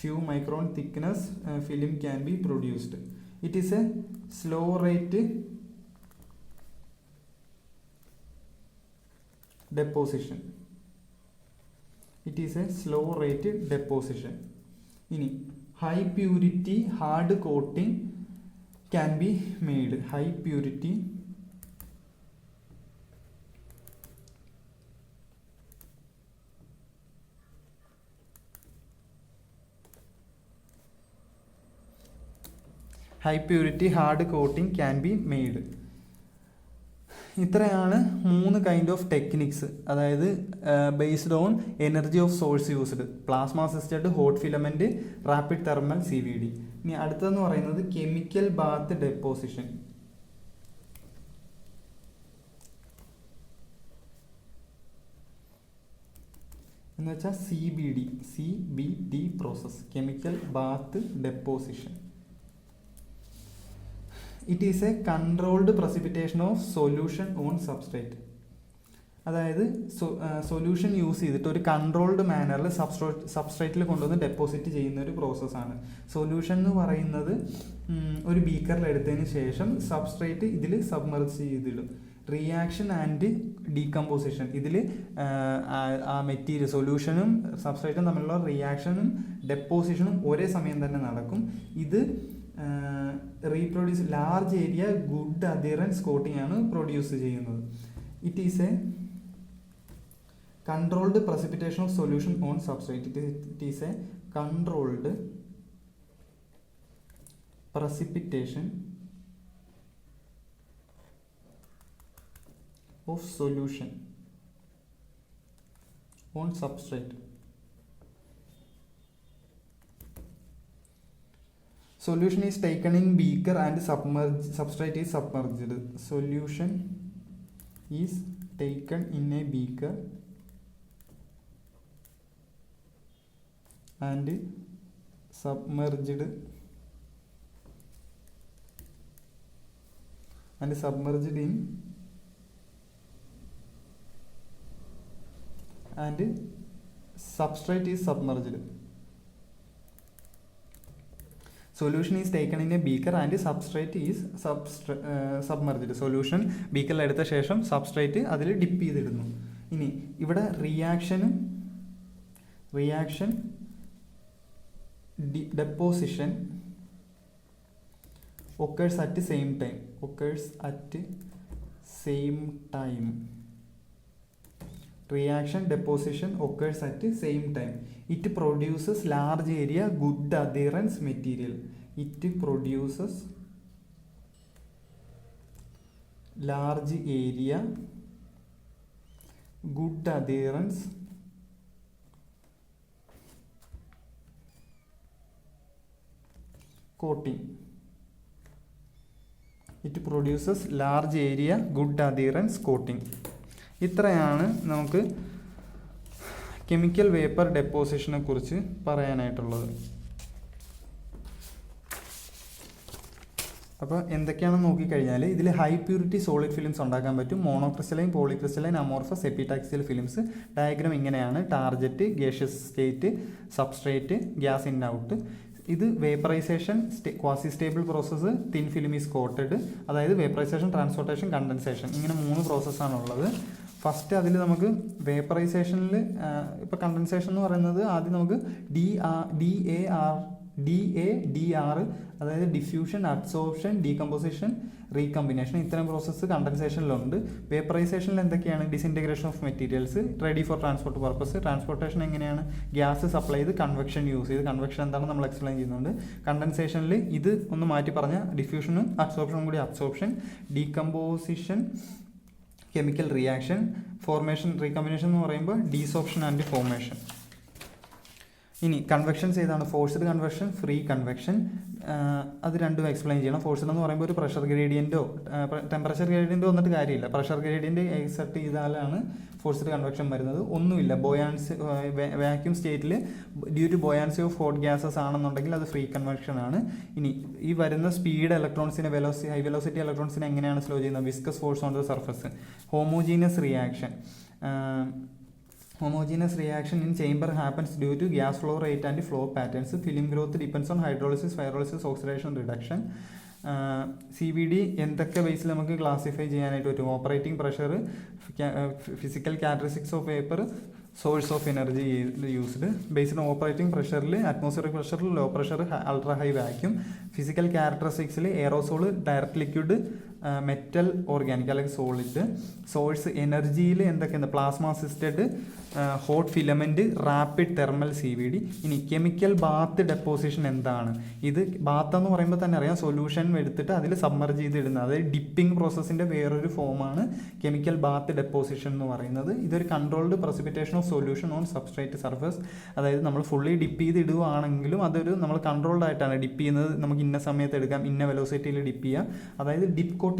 Few micron thickness film can be produced. It is a slow rate deposition. It is a slow rate deposition. ഇനി high purity hard coating can be made. High purity hard coating can be made. ഇത്രയാണ് 3 kind of techniques, അതായത് based on energy of swords used. Plasma assisted, hot filament, rapid thermal CVD. ഇനി അടുത്തതെന്ന് പറയുന്നത് chemical bath deposition. എന്ന് വെച്ചാൽ CBD process, chemical bath deposition. It is a controlled precipitation of solution on substrate. അതായത് solution use ചെയ്തിട്ട് ഒരു controlled മാനറിൽ സബ്സ്ട്രേറ്റിൽ കൊണ്ടുവന്ന് deposit ചെയ്യുന്ന ഒരു പ്രോസസ്സാണ്. സൊല്യൂഷൻ എന്ന് പറയുന്നത് ഒരു ബീക്കറിൽ എടുത്തതിന് ശേഷം സബ്സ്ട്രേറ്റ് ഇതിൽ സബ്മർജ് ചെയ്തിടും. റിയാക്ഷൻ ആൻഡ് ഡീകമ്പോസിഷൻ, ഇതിൽ ആ മെറ്റീരിയൽ സൊല്യൂഷനും സബ്സ്ട്രേറ്റും തമ്മിലുള്ള റിയാക്ഷനും ഡെപ്പോസിഷനും ഒരേ സമയം തന്നെ നടക്കും. ഇത് reproduce large area good adherence coating ആണ് പ്രൊഡ്യൂസ് ചെയ്യുന്നത്. It is a controlled precipitation of solution on substrate. It is a controlled precipitation of solution on substrate. Solution is taken in beaker and substrate is submerged. Solution is taken in a beaker and submerged in and substrate is submerged. Solution is taken in a beaker and substrate is submerged. Solution beaker എടുത്ത ശേഷം substrate അതിൽ dip ചെയ്തിടുന്നു. ഇനി ഇവിടെ reaction deposition occurs at the same time. Reaction deposition occurs at the same time. It produces large area good adherence material. It produces large area good adherence coating. It produces large area good adherence coating. ഇത്രയാണ് നമുക്ക് chemical vapour ഡെപ്പോസിഷനെ കുറിച്ച് പറയാനായിട്ടുള്ളത്. അപ്പോൾ എന്തൊക്കെയാണെന്ന് നോക്കിക്കഴിഞ്ഞാൽ ഇതിൽ high purity solid films ഉണ്ടാക്കാൻ പറ്റും. Monocrystalline, polycrystalline, amorphous, epitaxial films. Diagram ഇങ്ങനെയാണ്: target, gaseous state, substrate, gas in out. ഇത് vaporization, quasi stable process, thin film is coated. അതായത് വേപ്പറൈസേഷൻ, ട്രാൻസ്പോർട്ടേഷൻ, കണ്ടൻസേഷൻ, ഇങ്ങനെ 3 പ്രോസസ്സാണുള്ളത്. ഫസ്റ്റ് അതിൽ നമുക്ക് വേപ്പറൈസേഷനിൽ ഇപ്പോൾ കണ്ടൻസേഷൻ എന്ന് പറയുന്നത് ആദ്യം നമുക്ക് DAR, അതായത് ഡിഫ്യൂഷൻ, അബ്സോർപ്ഷൻ, ഡീകമ്പോസിഷൻ, റീകമ്പിനേഷൻ, ഇത്തരം പ്രോസസ്സ് കണ്ടൻസേഷനിലുണ്ട്. വേപ്പറൈസേഷനിൽ എന്തൊക്കെയാണ്? Disintegration of materials, ready for transport purpose. Transportation എങ്ങനെയാണ്? ഗ്യാസ് സപ്ലൈ ചെയ്ത് കൺവെക്ഷൻ യൂസ് ചെയ്ത്. കൺവെക്ഷൻ എന്താണെന്ന് നമ്മൾ എക്സ്പ്ലെയിൻ ചെയ്യുന്നുണ്ട്. കണ്ടൻസേഷനിൽ ഇത് ഒന്ന് മാറ്റി പറഞ്ഞാൽ ഡിഫ്യൂഷനും അബ്സോർപ്ഷനും കൂടി absorption. Decomposition, chemical reaction. Formation, recombination എന്ന് പറയുമ്പോൾ ഡീസോപ്ഷൻ ആൻഡ് ഫോർമേഷൻ. ഇനി കൺവെക്ഷൻസ് ഏതാണ്? Forced convection, free convection. അത് രണ്ടും എക്സ്പ്ലെയിൻ ചെയ്യണം. ഫോഴ്സ്ഡ് എന്ന് പറയുമ്പോൾ ഒരു പ്രഷർ ഗ്രേഡിയൻറ്റോ ടെമ്പറേച്ചർ ഗ്രേഡിയൻറ്റോ വന്നിട്ട് കാര്യമില്ല. പ്രഷർ ഗ്രേഡിയൻറ്റ് എക്സെപ്റ്റ് ചെയ്താലാണ് ഫോഴ്സ്ഡ് കൺവെക്ഷൻ വരുന്നത്. ഒന്നുമില്ല, ബോയാൻസി വാക്യൂം സ്റ്റേറ്റിൽ due to buoyancy of hot gases ആണെന്നുണ്ടെങ്കിൽ അത് ഫ്രീ കൺവെക്ഷൻ ആണ്. ഇനി ഈ വരുന്ന സ്പീഡ് ഇലക്ട്രോൺസിനെ ഹൈ വെലോസിറ്റി ഇലക്ട്രോൺസിനെ എങ്ങനെയാണ് സ്ലോ ചെയ്യുന്നത്? Viscous force on the surface. Homogeneous reaction. Homogeneous reaction in chamber happens due to gas flow rate and flow patterns. Film growth depends on hydrolysis, pyrolysis, oxidation, reduction. CVD എന്തൊക്കെ ബേസിൽ നമുക്ക് classify ചെയ്യാനായിട്ട് പറ്റും? Operating pressure, physical characteristics of vapour, source of energy used. Based on operating പ്രഷറിൽ atmospheric പ്രഷറിൽ low pressure, ultra high vacuum. Physical ക്യാരക്ടറിസ്റ്റിക്സിൽ aerosol, direct liquid, metal, organic അല്ലെങ്കിൽ solid. Source എനർജിയിൽ എന്തൊക്കെയാണ്? Plasma assisted, hot filament, rapid thermal CVD. ഇനി chemical bath deposition എന്താണ്? ഇത് ബാത്ത് എന്ന് പറയുമ്പോൾ തന്നെ അറിയാം, സൊല്യൂഷൻ എടുത്തിട്ട് അതിൽ സബ്മർജ് ചെയ്തിടുന്നത്. അതായത് ഡിപ്പിംഗ് പ്രോസസ്സിൻ്റെ വേറൊരു ഫോമാണ് കെമിക്കൽ ബാത്ത് ഡെപ്പോസിഷൻ എന്ന് പറയുന്നത്. ഇതൊരു controlled precipitation of solution on substrate surface. അതായത് നമ്മൾ ഫുള്ളി ഡിപ്പ് ചെയ്ത് ഇടുകയാണെങ്കിലും അതൊരു നമ്മൾ കൺട്രോൾഡ് ആയിട്ടാണ് ഡിപ്പ് ചെയ്യുന്നത്. നമുക്ക് ഇന്ന സമയത്ത് എടുക്കാം, ഇന്ന വെലോസിറ്റിയിൽ ഡിപ്പ് ചെയ്യാം. അതായത് ഡിപ്പ് കോട്ടിംഗ്